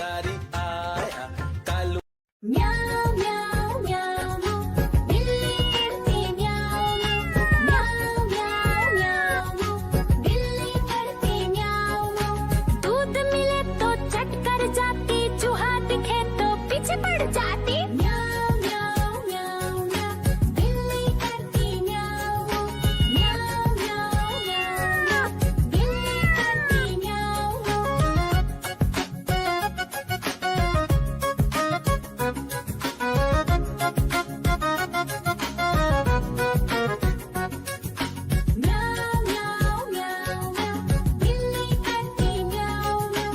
शिकारी आया कालू। म्याऊ म्याऊ म्याऊ बिल्ली करती म्याऊ म्याऊ म्याऊ म्याऊ बिल्ली करती म्याऊ। दूध मिले तो चट कर जाती, चूहा दिखे तो पीछे पड़ जाती। म्याऊ म्याऊ म्याऊ म्याऊ बिल्ली करती म्याऊ म्याऊ म्याऊ म्याऊ बिल्ली करती म्याऊ। म्याऊ म्याऊ म्याऊ म्याऊ बिल्ली करती म्याऊ म्याऊ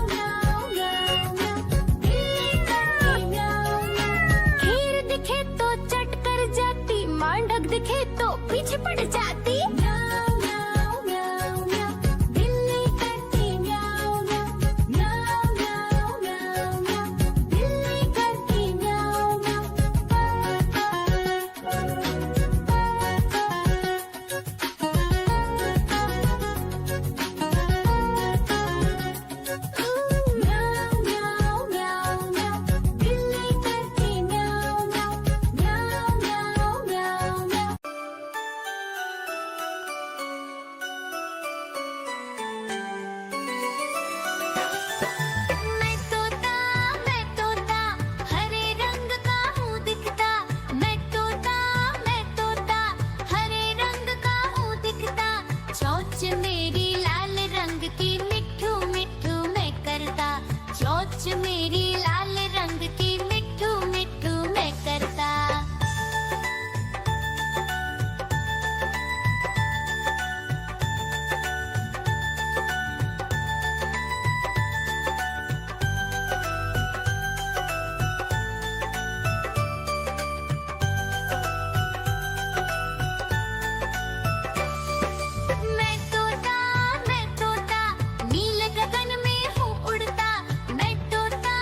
म्याऊ म्याऊ म्याऊ बिल्ली करती म्याऊ। खीर दिखे तो चट कर जाती, मांडक दिखे तो पीछे पड़ जाती। म्याऊ म्याऊ म्याऊ म्याऊ बिल्ली करती म्याऊ म्याऊ म्याऊ म्याऊ म्याऊ बिल्ली करती म्याऊ म्याऊ म्याऊ म्याऊ म्याऊ बिल्ली करती म्याऊ म्याऊ म्याऊ म्याऊ म्याऊ। मैं तोता हरे रंग का हूँ दिखता। मैं तोता हरे रंग का हूँ दिखता। चोंच मेरी लाल रंग की मिट्ठू मिट्ठू मैं करता। चोंच मेरी लाल रंग की मिट्ठू मिट्ठू मैं करता। मैं तोता नीले गगन में हूँ उड़ता। मैं तोता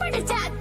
पड़ जाती